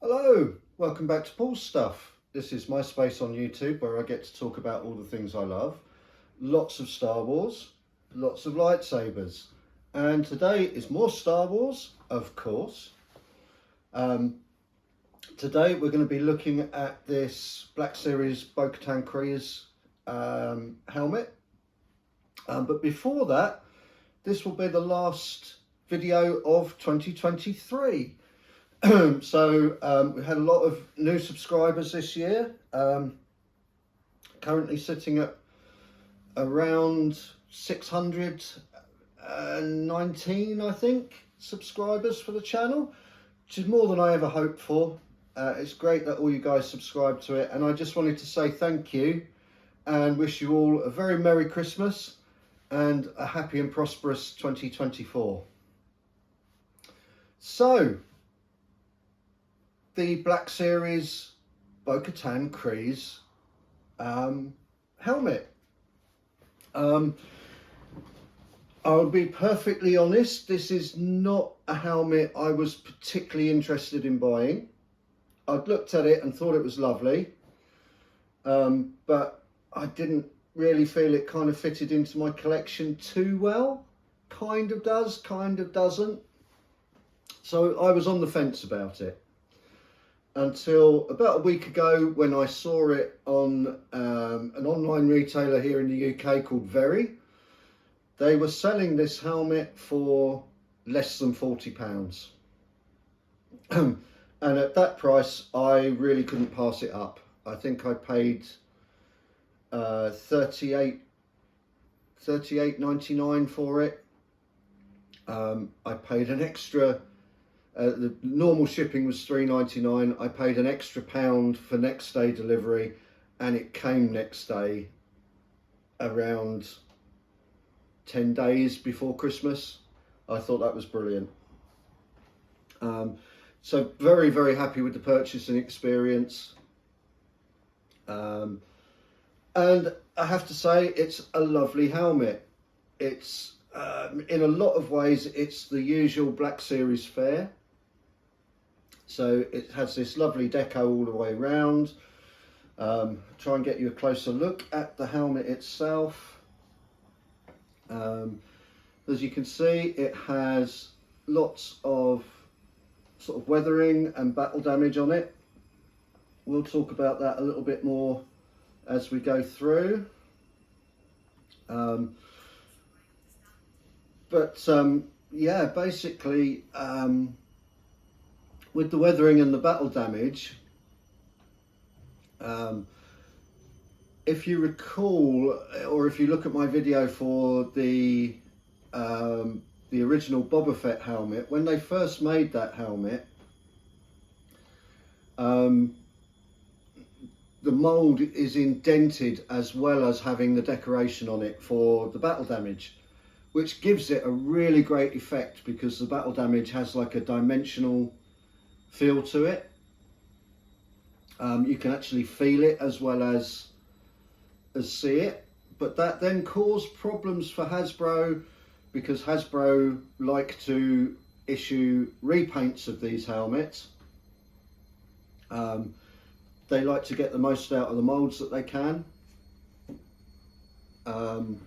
Hello, welcome back to Paul's Stuff. This is my space on YouTube where I get to talk about all the things I love. Lots of Star Wars, lots of lightsabers. And today is more Star Wars, of course. Today we're going to be looking at this Black Series Bo Katan Kryze helmet. But before that, this will be the last video of 2023. So we had a lot of new subscribers this year, currently sitting at around 619 I think subscribers for the channel, which is more than I ever hoped for. It's great that all you guys subscribe to it, and I just wanted to say thank you and wish you all a very Merry Christmas and a happy and prosperous 2024. So the Black Series Bo Katan Kryze helmet. I'll be perfectly honest, this is not a helmet I was particularly interested in buying. I'd looked at it and thought it was lovely, but I didn't really feel it kind of fitted into my collection too well. Kind of does, kind of doesn't. So I was on the fence about it, until about a week ago when I saw it on an online retailer here in the UK called Very. They were selling this helmet for less than £40. And at that price, I really couldn't pass it up. I think I paid $38.99 for it. I paid an extra. The normal shipping was £3.99. I paid an extra £1 for next day delivery, and it came next day around 10 days before Christmas. I thought that was brilliant. So very, very happy with the purchasing experience. And I have to say, it's a lovely helmet. It's in a lot of ways, it's the usual Black Series fare. So it has this lovely deco all the way around. Try and get you a closer look at the helmet itself. As you can see, it has lots of sort of weathering and battle damage on it. We'll talk about that a little bit more as we go through. Yeah, basically, with the weathering and the battle damage, if you recall, or if you look at my video for the original Boba Fett helmet, when they first made that helmet, the mold is indented as well as having the decoration on it for the battle damage, which gives it a really great effect because the battle damage has like a dimensional feel to it. You can actually feel it as well as see it, but that then caused problems for Hasbro, because Hasbro like to issue repaints of these helmets. They like to get the most out of the molds that they can, and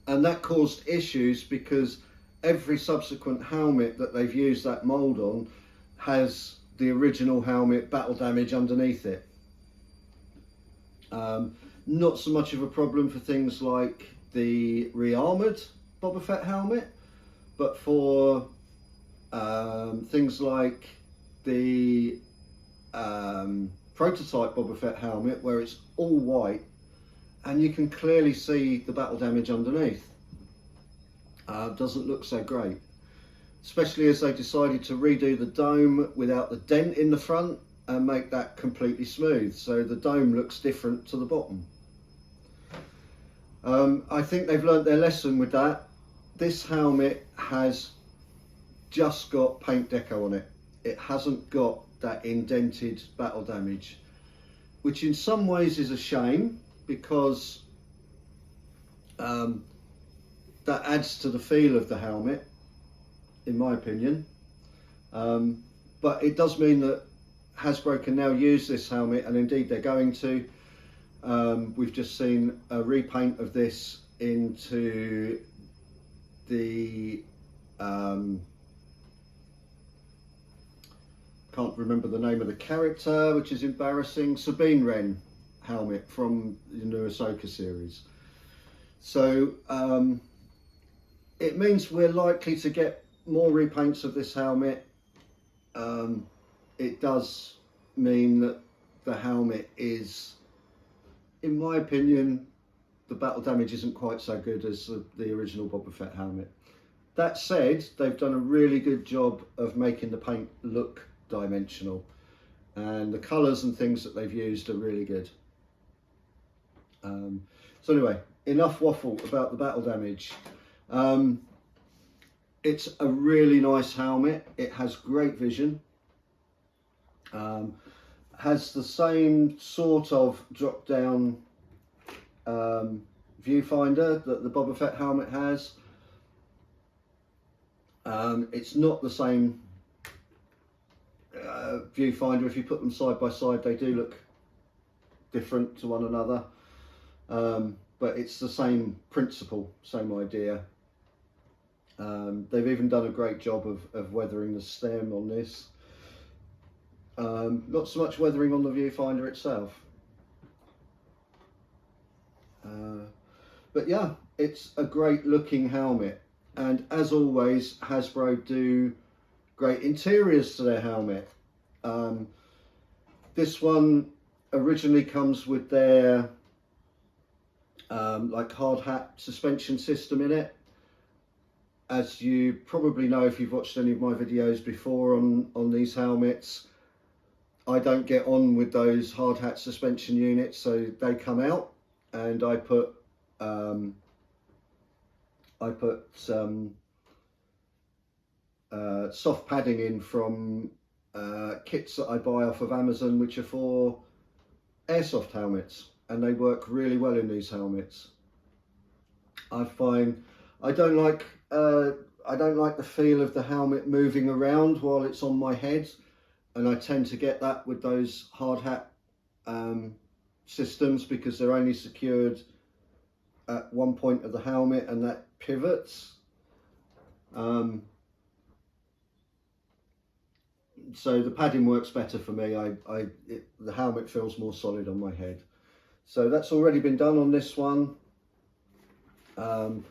that caused issues because every subsequent helmet that they've used that mold on has the original helmet battle damage underneath it. Not so much of a problem for things like the re-armoured Boba Fett helmet, but for things like the prototype Boba Fett helmet, where it's all white and you can clearly see the battle damage underneath. Doesn't look so great, especially as they decided to redo the dome without the dent in the front and make that completely smooth, so the dome looks different to the bottom. I think they've learnt their lesson with that. This helmet has just got paint deco on it. It hasn't got that indented battle damage, which in some ways is a shame, because that adds to the feel of the helmet, in my opinion. but it does mean that Hasbro can now use this helmet, and indeed they're going to. We've just seen a repaint of this into the can't remember the name of the character, which is embarrassing, Sabine Wren helmet from the new Ahsoka series. So it means we're likely to get more repaints of this helmet. It does mean that the helmet is, in my opinion, the battle damage isn't quite so good as the original Boba Fett helmet. That said, they've done a really good job of making the paint look dimensional, and the colours and things that they've used are really good. So anyway, enough waffle about the battle damage. It's a really nice helmet. It has great vision. Has the same sort of drop down viewfinder that the Boba Fett helmet has. It's not the same viewfinder. If you put them side by side, they do look different to one another, but it's the same principle, same idea. They've even done a great job of weathering the stem on this. Not so much weathering on the viewfinder itself, but yeah, it's a great looking helmet, and as always Hasbro do great interiors to their helmet. This one originally comes with their like hard hat suspension system in it. As you probably know if you've watched any of my videos before on these helmets, I don't get on with those hard hat suspension units, so they come out, and I put some soft padding in from kits that I buy off of Amazon, which are for airsoft helmets, and they work really well in these helmets. I find I don't like the feel of the helmet moving around while it's on my head, and I tend to get that with those hard hat systems, because they're only secured at one point of the helmet and that pivots. So the padding works better for me. The helmet feels more solid on my head. So that's already been done on this one. I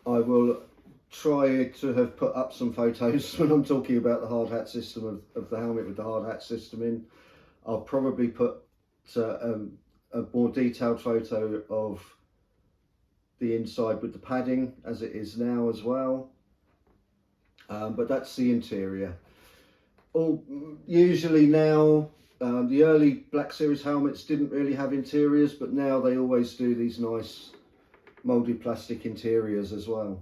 will try to have put up some photos when I'm talking about the hard hat system of the helmet with the hard hat system in. I'll probably put a more detailed photo of the inside with the padding as it is now as well. But that's the interior. Usually now, the early Black Series helmets didn't really have interiors, but now they always do these nice moulded plastic interiors as well.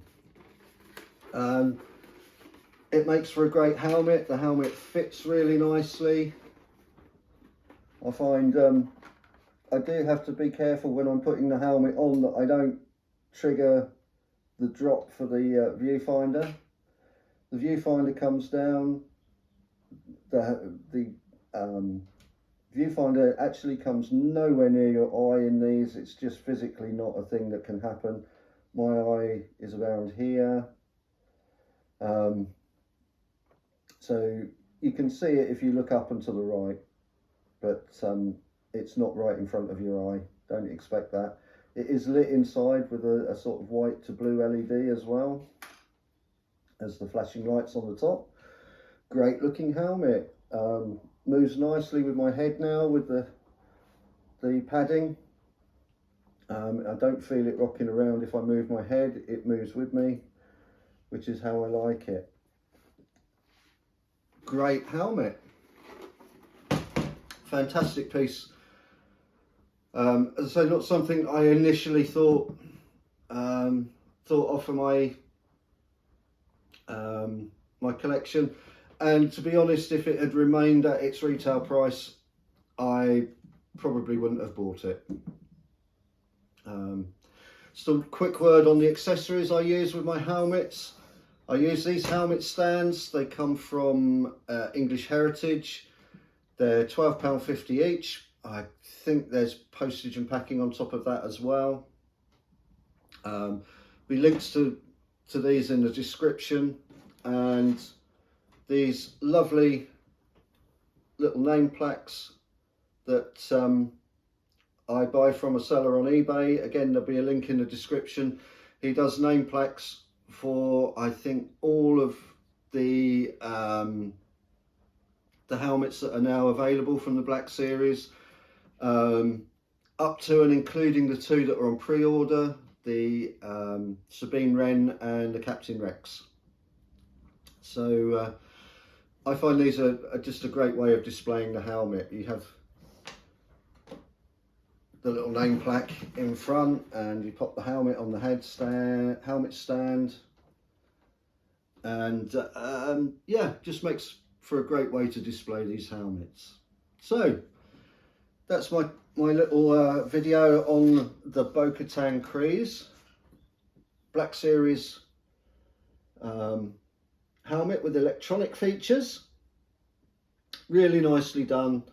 It makes for a great helmet. The helmet fits really nicely. I find I do have to be careful when I'm putting the helmet on that I don't trigger the drop for the viewfinder. The viewfinder comes down. The viewfinder actually comes nowhere near your eye in these. It's just physically not a thing that can happen. My eye is around here, so you can see it if you look up and to the right, but it's not right in front of your eye. Don't expect that. It is lit inside with a sort of white to blue LED as well as the flashing lights on the top. Great looking helmet. Moves nicely with my head now with the padding. I don't feel it rocking around if I move my head. It moves with me, which is how I like it. Great helmet. Fantastic piece. As I say, not something I initially thought of for my my collection, and to be honest, if it had remained at its retail price, I probably wouldn't have bought it. Just a quick word on the accessories I use with my helmets. I use these helmet stands. They come from English Heritage. They're £12.50 each. I think there's postage and packing on top of that as well. Be links to these in the description, and these lovely little name plaques that I buy from a seller on eBay. Again, there'll be a link in the description. He does name plaques for, I think, all of the helmets that are now available from the Black Series, up to and including the 2 that are on pre-order, the Sabine Wren and the Captain Rex. So I find these are just a great way of displaying the helmet. You have the little name plaque in front, and you pop the helmet on the helmet stand, and yeah, just makes for a great way to display these helmets. So that's my little video on the Bo Katan Kryze Black Series helmet with electronic features. Really nicely done,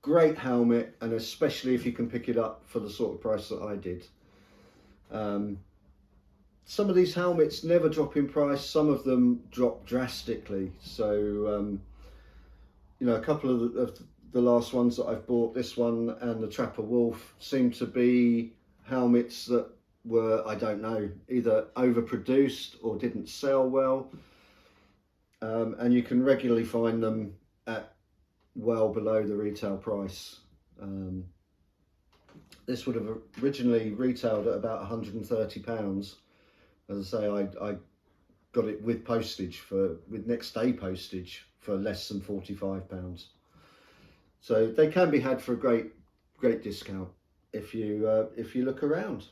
great helmet, and especially if you can pick it up for the sort of price that I did. Some of these helmets never drop in price, some of them drop drastically. So you know, a couple of the last ones that I've bought, this one and the Trapper Wolf, seem to be helmets that were, I don't know, either overproduced or didn't sell well. And you can regularly find them at well below the retail price. This would have originally retailed at about £130. As I say, I got it with postage, with next day postage, for less than £45. So they can be had for a great discount if you look around.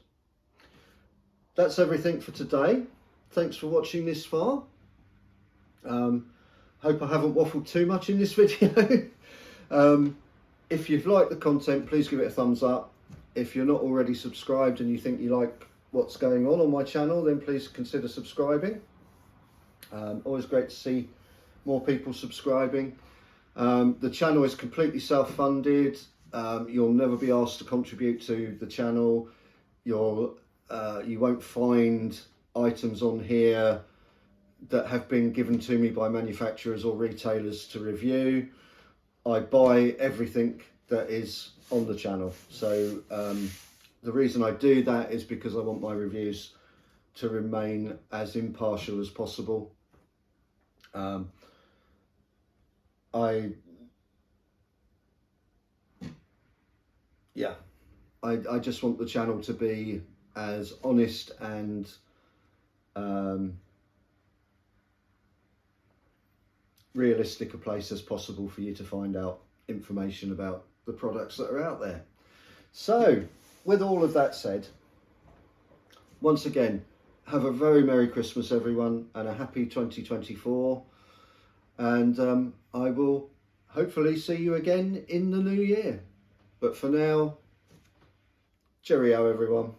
That's everything for today. Thanks for watching this far. Hope I haven't waffled too much in this video. If you've liked the content, please give it a thumbs up. If you're not already subscribed and you think you like what's going on my channel, then please consider subscribing. Always great to see more people subscribing. The channel is completely self-funded. You'll never be asked to contribute to the channel. You won't find items on here that have been given to me by manufacturers or retailers to review. I buy everything that is on the channel. So the reason I do that is because I want my reviews to remain as impartial as possible. I just want the channel to be as honest and realistic a place as possible for you to find out information about the products that are out there. So with all of that said, once again, have a very Merry Christmas everyone, and a happy 2024, and I will hopefully see you again in the new year. But for now, cheerio everyone.